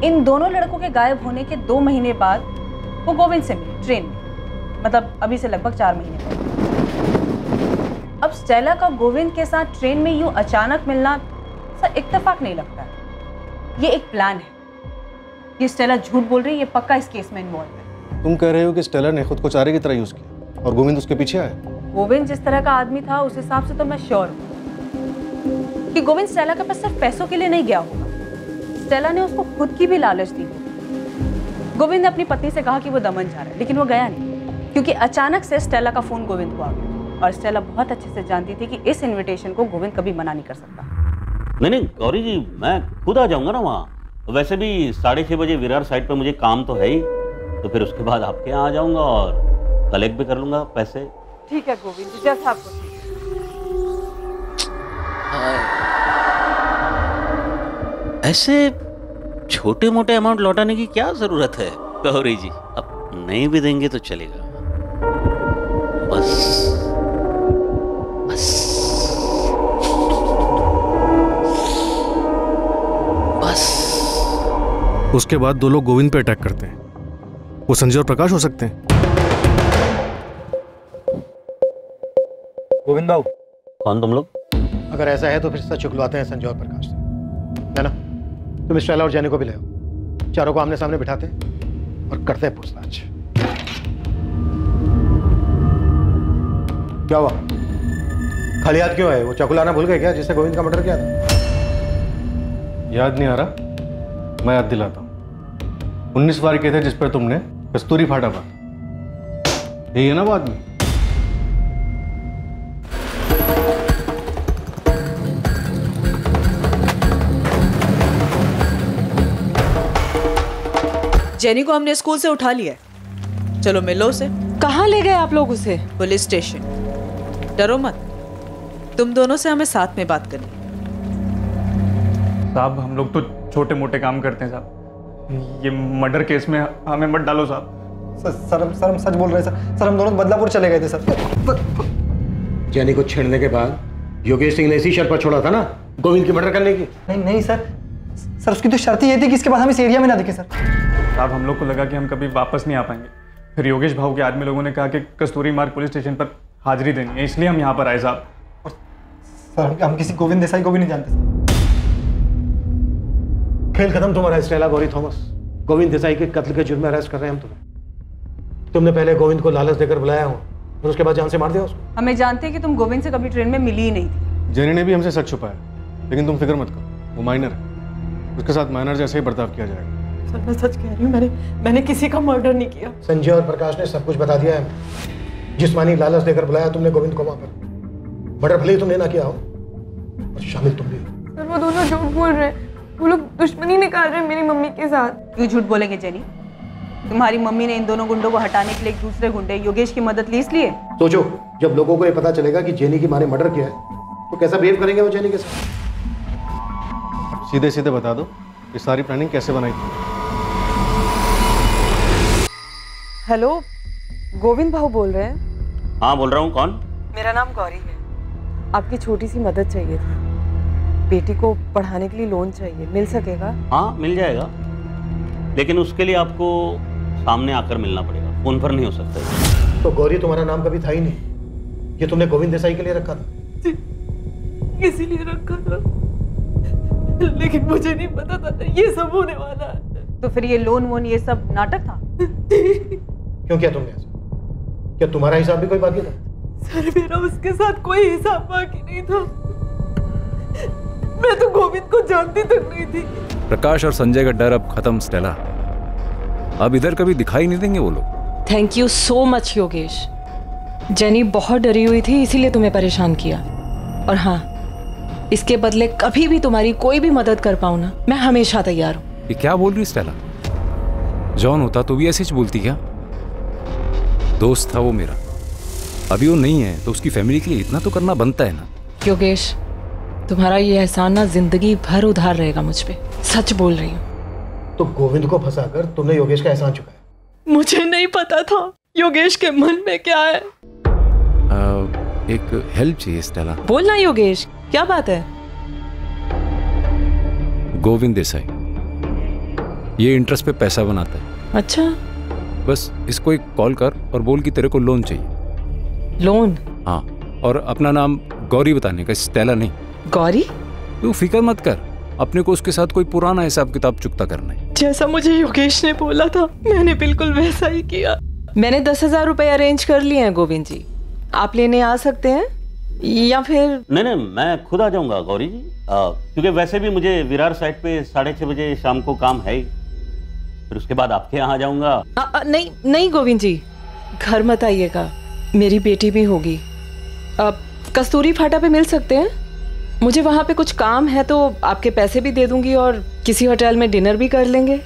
इन दोनों लड़कों के गायब होने के 2 महीने बाद वो गोविंद से मिले ट्रेन में, मतलब अभी से लगभग 4 महीने पहले। अब स्टेला का गोविंद के साथ ट्रेन में यूं अचानक मिलना सर इत्तेफाक नहीं लगता है, ये एक प्लान है। ये स्टेला झूठ बोल रही है, ये पक्का इस केस में इन्वॉल्व है। तुम कह रहे हो कि स्टेला ने खुद को चारे की तरह यूज किया और गोविंद उसके पीछे आया? गोविंद जिस तरह का आदमी था उस हिसाब से तो मैं श्योर हूँ कि गोविंद स्टेला के पास सिर्फ पैसों के लिए नहीं गया होगा। स्टेला ने उसको खुद की भी लालच दी। गोविंद ने अपनी पत्नी से कहा कि वो दमन जा रहा है, लेकिन वो गया नहीं, क्योंकि अचानक से स्टेला का फोन गोविंद को आ गया और स्टेला बहुत अच्छे से जानती थी कि इस इन्विटेशन को गोविंद कभी मना नहीं कर सकता। नहीं गौरी जी, मैं खुद आ जाऊंगा ना वहाँ। वैसे भी 6:30 बजे विरार साइड पर मुझे काम तो है ही, तो फिर उसके बाद आपके यहाँ आ जाऊंगा और कलेक्ट भी कर लूंगा पैसे। ठीक है गोविंद जी, जैसा आपको। ऐसे छोटे मोटे अमाउंट लौटाने की क्या जरूरत है गौरी जी? अब नहीं भी देंगे तो चलेगा, बस बस बस। उसके बाद 2 लोग गोविंद पे अटैक करते हैं, वो संजय और प्रकाश हो सकते हैं। गोविंद बाबू। कौन तुम लोग? अगर ऐसा है तो फिर सच चुकलवाते हैं संजय और प्रकाश से, है ना? तुम स्टेला और जेनी को भी ले आओ, चारों को आमने सामने बिठाते हैं और करते हैं पूछताछ। क्या हुआ? खाली हाथ क्यों है? वो चाकू लाना भूल गए क्या, जिससे गोविंद का मर्डर किया था? याद नहीं आ रहा, मैं याद दिलाता हूँ। 19 बार के थे जिस पर तुमने कस्तूरी फाटा था, यही है ना वो आदमी? जेनी को हमने स्कूल से उठा लिया है, चलो मिलो उसे। कहाँ ले गए आप लोग उसे? Police station. डरो मत, तुम दोनों से हमें साथ में बात करनी। साहब, हम लोग तो छोटे मोटे काम करते हैं साहब, ये मर्डर केस में हमें मत डालो साहब। सर हम सच बोल रहे हैं सर, हम दोनों बदलापुर चले गए थे सर। जेनी को छेड़ने के बाद योगेश सिंह ने इसी शर्त पर छोड़ा था ना, गोविंद की मर्डर करने की? नहीं सर, उसकी तो शर्त ये थी कि इसके बाद हम इस एरिया में ना दिखे सर। साहब, हम लोग को लगा कि हम कभी वापस नहीं आ पाएंगे, फिर योगेश भाऊ के आदमी लोगों ने कहा कि कस्तूरी मार्ग पुलिस स्टेशन पर हाजिरी देनी है, इसलिए हम यहाँ पर आए साहब। सर, हम किसी गोविंद देसाई को भी नहीं जानते सर। खेल खत्म तुम्हारा स्टेला गौरी थॉमस। गोविंद देसाई के कत्ल के जुर्म में अरेस्ट कर रहे हैं हम तुम्हें। तुमने पहले गोविंद को लालच देकर बुलाया हो और उसके बाद जान से मार दिया उसको। हमें जानते हैं कि तुम गोविंद से कभी ट्रेन में मिली ही नहीं थी। जेनी ने भी हमसे सच छुपाया, लेकिन तुम फिक्र मत करो, वो माइनर है, उसके साथ माइनर जैसे ही बर्ताव किया जाएगा। सर मैं सच कह रही हूँ, मैंने किसी का मर्डर नहीं किया। संजय और प्रकाश ने सब कुछ बता दिया है। जिस्मानी लालच देकर बुलाया तुमने गोविंद को वहां पर। मर्डर भले ही तुमने ना किया हो और शामिल तुम भी हो। सर वो दोनों झूठ बोल रहे हैं, वो लोग दुश्मनी निकाल रहे हैं मेरी मम्मी के साथ। क्यों झूठ बोलेंगे जेनी? तुम्हारी मम्मी ने इन दोनों गुंडों को हटाने के लिए एक दूसरे गुंडे योगेश की मदद ली इसलिए। सोचो, जब लोगों को ये पता चलेगा कि जेनी की माँ ने मर्डर किया है तो कैसा बिहेव करेंगे वो जेनी के साथ। सीधे सीधे बता दो ये सारी प्लानिंग कैसे बनाई थी? हेलो, गोविंद भाऊ बोल रहे हैं? हाँ बोल रहा हूँ। कौन? मेरा नाम गौरी है। आपकी छोटी सी मदद चाहिए थी। बेटी को पढ़ाने के लिए लोन चाहिए, मिल सकेगा? हाँ मिल जाएगा, लेकिन उसके लिए आपको सामने आकर मिलना पड़ेगा, फोन पर नहीं हो सकता। तो गौरी तुम्हारा नाम कभी था ही नहीं, ये तुमने गोविंद देसाई के लिए रखा था। इसीलिए रखा था, लेकिन मुझे नहीं पता था ये सब होने वाला है। तो फिर ये लोन वोन ये सब नाटक था? क्यों किया तुमने ऐसा? क्या तुम्हारा हिसाब भी कोई बाकी था? सर मेरा उसके साथ कोई हिसाब बाकी नहीं था। मैं तो गोविंद को जानती तक नहीं थी। प्रकाश और संजय का डर अब खत्म स्टेला। अब इधर कभी दिखाई नहीं देंगे वो लोग। Thank you so much Yogesh. Jenny बहुत डरी हुई थी, इसीलिए तुम्हें परेशान किया। और हाँ, इसके बदले कभी भी तुम्हारी कोई भी मदद कर पाऊं ना, मैं हमेशा तैयार हूँ। ये क्या बोल रही स्टेला? जॉन होता तो भी ऐसे ही बोलती क्या? दोस्त था वो मेरा, अभी वो नहीं है तो उसकी फैमिली के लिए इतना तो करना बनता है ना। योगेश, तुम्हारा ये एहसान ना जिंदगी भर उधार रहेगा मुझ पे, सच बोल रही हूँ। तो गोविंद को फंसाकर तुमने योगेश का एहसान चुकाया? मुझे नहीं पता था योगेश के मन में क्या है। एक हेल्प चाहिए स्टेला। बोलना योगेश, क्या बात है? गोविंद देसाई ये इंटरेस्ट पे पैसा बनाता है। अच्छा, बस इसको एक कॉल कर और बोल कि तेरे को लोन चाहिए। लोन? हाँ, और अपना नाम गौरी बताने का, स्टेला नहीं। गौरी? तू फिक्र मत कर, अपने को उसके साथ कोई पुराना हिसाब किताब चुकता करना है। जैसा मुझे योगेश ने बोला था मैंने बिल्कुल वैसा ही किया। मैंने 10,000 रुपए अरेंज कर लिए हैं गोविंद जी, आप लेने आ सकते हैं या फिर? नहीं, मैं खुद आ जाऊंगा गौरी जी, क्योंकि वैसे भी मुझे विरार साइड पे 6:30 बजे शाम को काम है ही, फिर उसके बाद आपके यहाँ आ जाऊंगा। नहीं गोविंद जी, घर मत आइएगा, मेरी बेटी भी होगी। अब कस्तूरी फाटा पे मिल सकते हैं? मुझे वहाँ पे कुछ काम है तो आपके पैसे भी दे दूंगी और किसी होटल में डिनर भी कर लेंगे।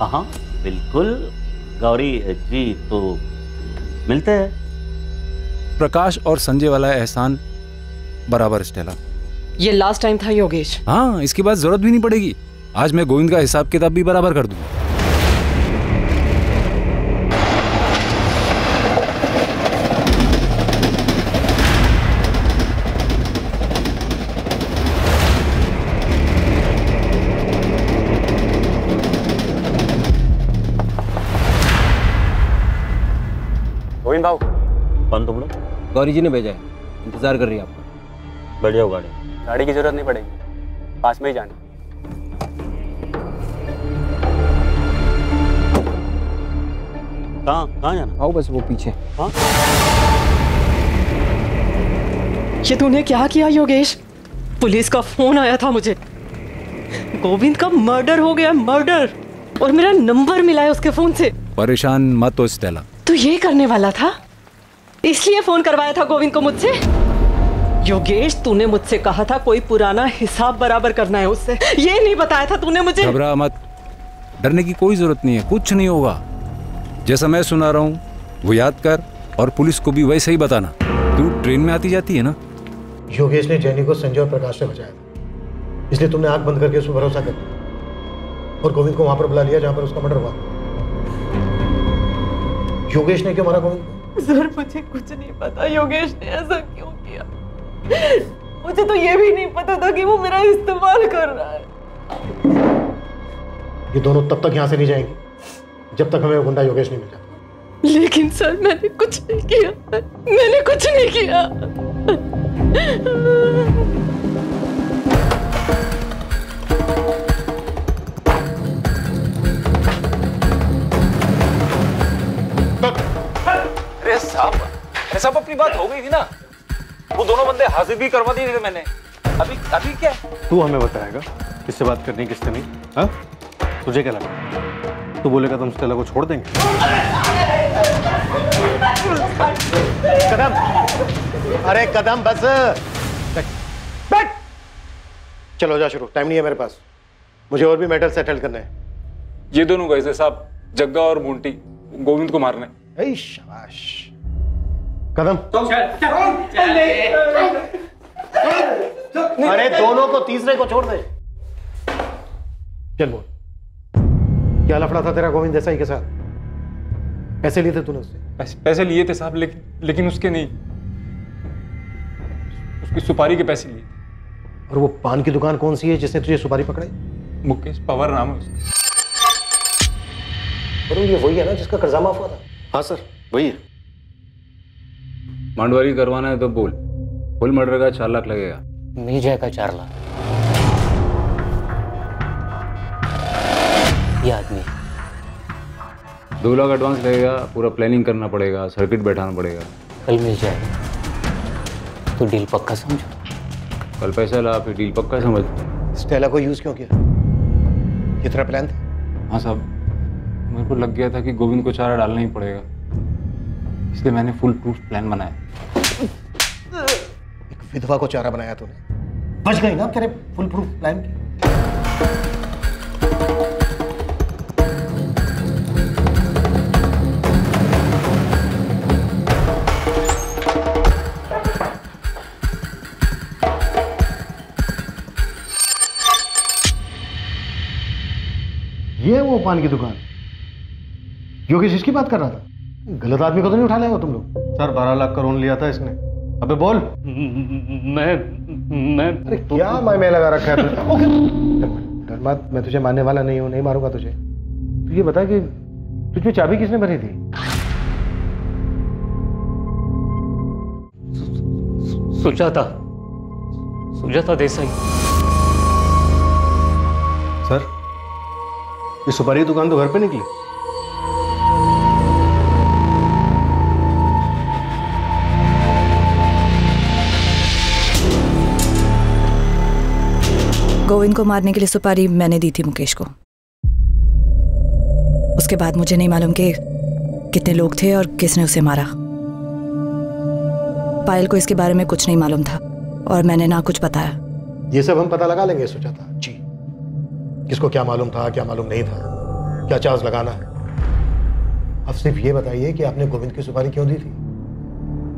हाँ बिल्कुल गौरी जी, तो मिलते हैं। प्रकाश और संजय वाला एहसान बराबर स्टेला। ये लास्ट टाइम था योगेश। हाँ, इसके बाद जरूरत भी नहीं पड़ेगी। आज मैं गोविंद का हिसाब किताब भी बराबर कर दूंगा। गोविंद भाव। कौन तुम लोग? गौरी जी ने भेजा है, इंतजार कर रही है आपका। बैठ जाओ गाड़ी। गाड़ी की जरूरत नहीं पड़ेगी, पास में ही जाना। कहाँ जाना? आओ बस वो पीछे। हाँ? ये तूने क्या किया योगेश? पुलिस का फोन आया था मुझे, गोविंद का मर्डर हो गया, मर्डर, और मेरा नंबर मिला है उसके फोन से। परेशान मत हो स्टेला। तू ये करने वाला था, इसलिए फोन करवाया था गोविंद को मुझसे? योगेश, तूने मुझसे कहा था कोई पुराना हिसाब बराबर करना है उससे, ये नहीं बताया था तूने मुझे? घबरा मत, डरने की कोई जरूरत नहीं है, कुछ नहीं होगा। जैसा मैं सुना रहा हूँ वो याद कर और पुलिस को भी वैसे ही बताना। तू ट्रेन में आती जाती है ना? योगेश ने जैनी को संजय और प्रकाश से बचाया था, इसलिए तुमने आंख बंद करके उस पर भरोसा कर लिया और गोविंद को वहां पर बुला लिया जहां पर उसका मर्डर हुआ। योगेश ने क्यों मारा गोविंद को? सर मुझे कुछ नहीं पता योगेश ने ऐसा क्यों किया। मुझे तो ये भी नहीं पता था कि वो मेरा इस्तेमाल कर रहा है। ये दोनों तब तक यहाँ से नहीं जाएंगे जब तक हमें वो गुंडा योगेश नहीं मिल जाता। लेकिन सर मैंने कुछ नहीं किया, मैंने कुछ नहीं किया। अरे साहब अपनी बात हो गई थी ना, वो दोनों बंदे हाजिर भी करवा दिए थे मैंने। अभी क्या? तू हमें बताएगा किससे बात करनी किससे नहीं? हाँ, तुझे क्या लगा? तू बोलेगा तुम स्टेला को छोड़ देंगे? कदम, अरे कदम बस। बैठ। चलो जा शुरू, टाइम नहीं है मेरे पास, मुझे और भी मैटर सेटल करने हैं। ये दोनों गए थे साहब, जग्गा और मोंटी, गोविंद को मारने। शाबाश। कदम अरे दोनों को, तीसरे को छोड़ दे। चल बोल, क्या लफड़ा था तेरा गोविंद देसाई के साथ? पैसे लिए थे तूने उससे? पैसे लिए थे साहब, लेकिन उसके नहीं, उसकी सुपारी के पैसे लिए। और वो पान की दुकान कौन सी है जिसने तुझे सुपारी पकड़ाई? मुकेश पवार नाम है उसका। ये वही है ना जिसका कर्जा माफ हुआ था? हाँ सर, वही है। मांडवारी करवाना है तो बोल, फुल मर्डर का 4 लाख लगेगा। नहीं जाएगा 4 लाख। ये आदमी 2 लाख एडवांस लगेगा, पूरा प्लानिंग करना पड़ेगा, सर्किट बैठाना पड़ेगा। कल मिल जाएगा तो डील पक्का समझो। कल पैसा ला, फिर डील पक्का समझ। स्टेला को यूज क्यों किया? ये तेरा प्लान था? हाँ साहब, मेरे को लग गया था कि गोविंद को चारा डालना ही पड़ेगा, इसलिए मैंने फुल प्रूफ प्लान बनाया। एक विधवा को चारा बनाया तूने, बच गई ना तेरे फुल प्रूफ प्लान की। ये वो पान की दुकान, योगेश इसकी बात कर रहा था? गलत आदमी को तो नहीं उठा लाए हो तुम लोग? सर 12 लाख का लोन लिया था इसने। अबे बोल। मैं अरे क्या मैं लगा रखा है तुझे? ओके डर मत, मैं तुझे मारने वाला नहीं हूं, नहीं मारूंगा तुझे। तू ये बता कि तुझमें चाबी किसने भरी थी? सुजाता देसाई। सर ये सुपारी की दुकान तो घर पे निकली। गोविंद को मारने के लिए सुपारी मैंने दी थी मुकेश को। उसके बाद मुझे नहीं मालूम कि कितने लोग थे और किसने उसे मारा। पायल को इसके बारे में कुछ नहीं मालूम था और मैंने ना कुछ बताया। ये सब हम पता लगा लेंगे सुजाता जी, किसको क्या मालूम था, क्या मालूम नहीं था, क्या चार्ज लगाना है। अब सिर्फ ये बताइए कि आपने गोविंद की सुपारी क्यों दी थी?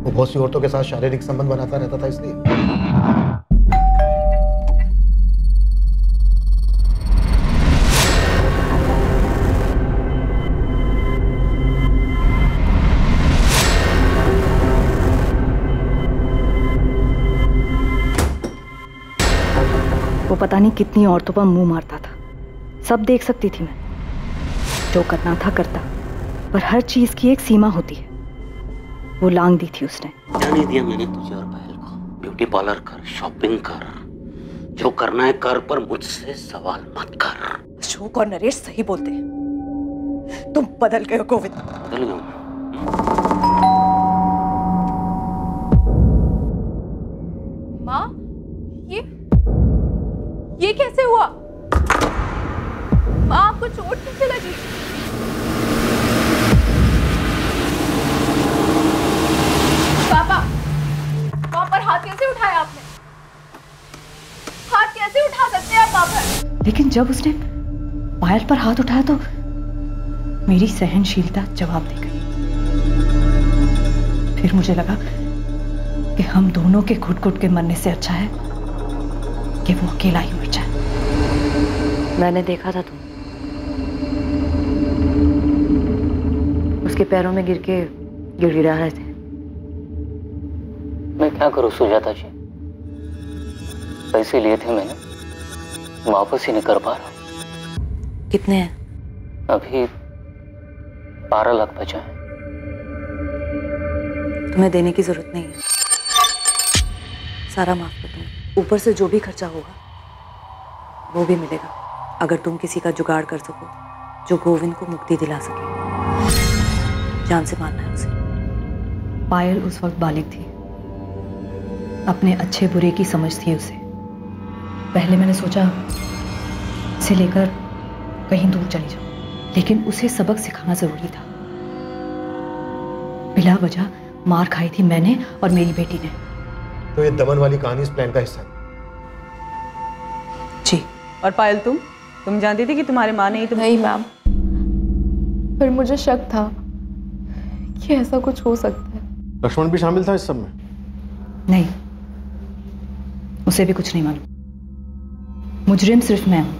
वो बहुत सी औरतों के साथ शारीरिक संबंध बनाता रहता था इसलिए? वो पता नहीं कितनी औरतों पर मुंह मारता था, सब देख सकती थी मैं। जो करना था करता, पर हर चीज की एक सीमा होती है। वो लांग दी थी उसने। जाने दिया मैंने तुझे और पायल को। ब्यूटी पार्लर कर, शॉपिंग कर, जो करना है कर, पर मुझसे सवाल मत कर। अशोक और नरेश सही बोलते हैं, तुम बदल गए हो गोविंद। बदल गया माँ, ये कैसे हुआ? माँ आपको चोट किससे लगी? पापा, वहाँ पर हाथ कैसे उठाया आपने? हाथ कैसे उठा सकते हैं आप वहाँ पर? लेकिन जब उसने पायल पर हाथ उठाया तो मेरी सहनशीलता जवाब दे गई। फिर मुझे लगा कि हम दोनों के घुट-घुट के मरने से अच्छा है कि वो अकेला ही मर जाए। मैंने देखा था तुम उसके पैरों में गिर के गिड़गिड़ा रहे थे। मैं क्या करूं सुजाता जी, पैसे लिए थे मैंने, वापस ही नहीं कर पा रहा। कितने हैं? अभी 12 लाख बचा है। तुम्हें देने की जरूरत नहीं है, सारा माफ कर दूंगी। ऊपर से जो भी खर्चा होगा वो भी मिलेगा, अगर तुम किसी का जुगाड़ कर सको जो गोविंद को मुक्ति दिला सके। जान से मारना है उसे। पायल उस वक्त बालिग थी, अपने अच्छे बुरे की समझ थी उसे। पहले मैंने सोचा इसे लेकर कहीं दूर चली जाऊं, लेकिन उसे सबक सिखाना जरूरी था। बिला वजह मार खाई थी मैंने और मेरी बेटी ने। तो ये दमन वाली कहानी इस प्लान का हिस्सा है? जी। और पायल तुम जानती थी कि तुम्हारे माँ ने ही तुम? नहीं मैम, पर मुझे शक था कि ऐसा कुछ हो सकता है। लक्ष्मण भी शामिल था इस सब में? नहीं, उसे भी कुछ नहीं मालूम। मुजरिम सिर्फ मैं हूं।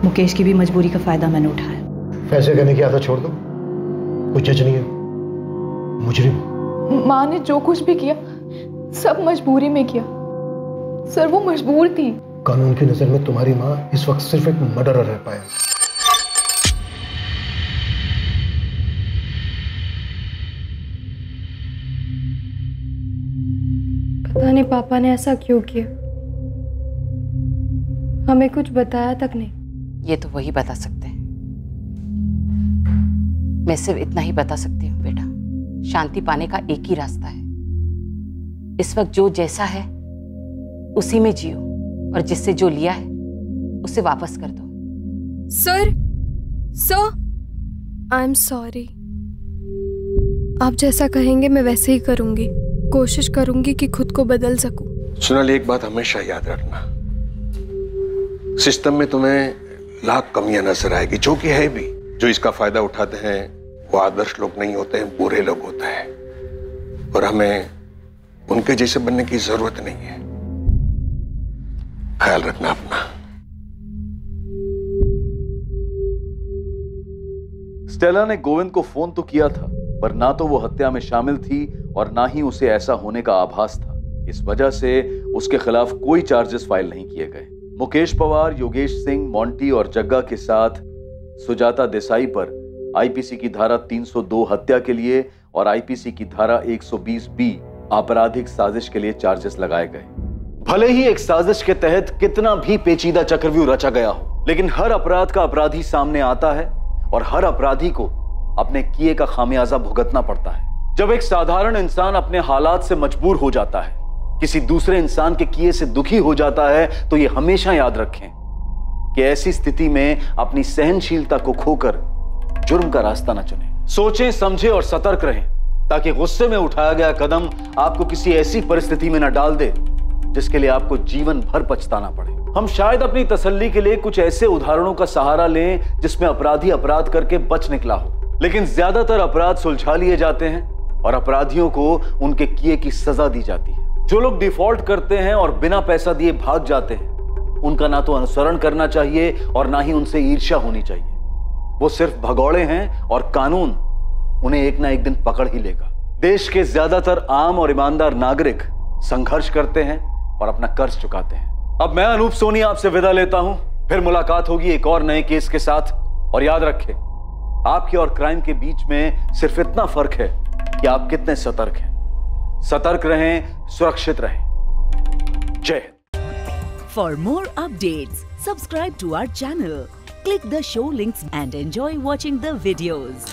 मुकेश की भी मजबूरी का फायदा मैंने उठाया। फैसले करने की आदत छोड़ दो, कुछ जज नहीं है। मुजरिम माँ ने जो कुछ भी किया सब मजबूरी में किया। सर वो मजबूर थी। कानून की नजर में तुम्हारी माँ इस वक्त सिर्फ एक मर्डरर है पायल। पता नहीं पापा ने ऐसा क्यों किया, हमें कुछ बताया तक नहीं। ये तो वही बता सकते हैं। मैं सिर्फ इतना ही बता सकती हूँ बेटा, शांति पाने का एक ही रास्ता है। इस वक्त जो जैसा है उसी में जियो, और जिससे जो लिया है उसे वापस कर दो। Sir I am sorry. आप जैसा कहेंगे मैं वैसे ही करूंगी। कोशिश करूंगी कि खुद को बदल सकूं। सोनाली, एक बात हमेशा याद रखना, सिस्टम में तुम्हें लाख कमियां नजर आएगी, जो कि है भी। जो इसका फायदा उठाते हैं वो आदर्श लोग नहीं होते हैं, बुरे लोग होते हैं, और हमें उनके जैसे बनने की जरूरत नहीं है। ख्याल रखना अपना। स्टेला ने गोविंद को फोन तो किया था, पर ना तो वो हत्या में शामिल थी और ना ही उसे ऐसा होने का आभास था। इस वजह से उसके खिलाफ कोई चार्जेस फाइल नहीं किए गए। मुकेश पवार, योगेश सिंह, मोंटी और जग्गा के साथ सुजाता देसाई पर आईपीसी की धारा 302 हत्या के लिए और आईपीसी की धारा 120B आपराधिक साजिश के लिए चार्जेस लगाए गए। भले ही एक साजिश के तहत कितना भी पेचीदा चक्रव्यूह रचा गया हो, लेकिन हर अपराध का अपराधी सामने आता है और हर अपराधी को अपने किए का खामियाजा भुगतना पड़ता है। जब एक साधारण इंसान अपने हालात से मजबूर हो जाता है, किसी दूसरे इंसान के किए से दुखी हो जाता है, तो ये हमेशा याद रखें कि ऐसी स्थिति में अपनी सहनशीलता को खोकर जुर्म का रास्ता न चुनें। सोचें, समझें और सतर्क रहें, ताकि गुस्से में उठाया गया कदम आपको किसी ऐसी परिस्थिति में न डाल दे जिसके लिए आपको जीवन भर पछताना पड़े। हम शायद अपनी तसल्ली के लिए कुछ ऐसे उदाहरणों का सहारा लें जिसमें अपराधी अपराध करके बच निकला हो, लेकिन ज्यादातर अपराध सुलझा लिए जाते हैं और अपराधियों को उनके किए की सजा दी जाती है। जो लोग डिफॉल्ट करते हैं और बिना पैसा दिए भाग जाते हैं, उनका ना तो अनुसरण करना चाहिए और ना ही उनसे ईर्ष्या होनी चाहिए। वो सिर्फ भगौड़े हैं और कानून उन्हें एक ना एक दिन पकड़ ही लेगा। देश के ज्यादातर आम और ईमानदार नागरिक संघर्ष करते हैं और अपना कर्ज चुकाते हैं। अब मैं अनूप सोनी आपसे विदा लेता हूं, फिर मुलाकात होगी एक और नए केस के साथ। और याद रखें, आपके और क्राइम के बीच में सिर्फ इतना फर्क है कि आप कितने सतर्क हैं। सतर्क रहें, सुरक्षित रहें। जय Hind. For more updates, subscribe to our channel, click the show links and enjoy watching the videos.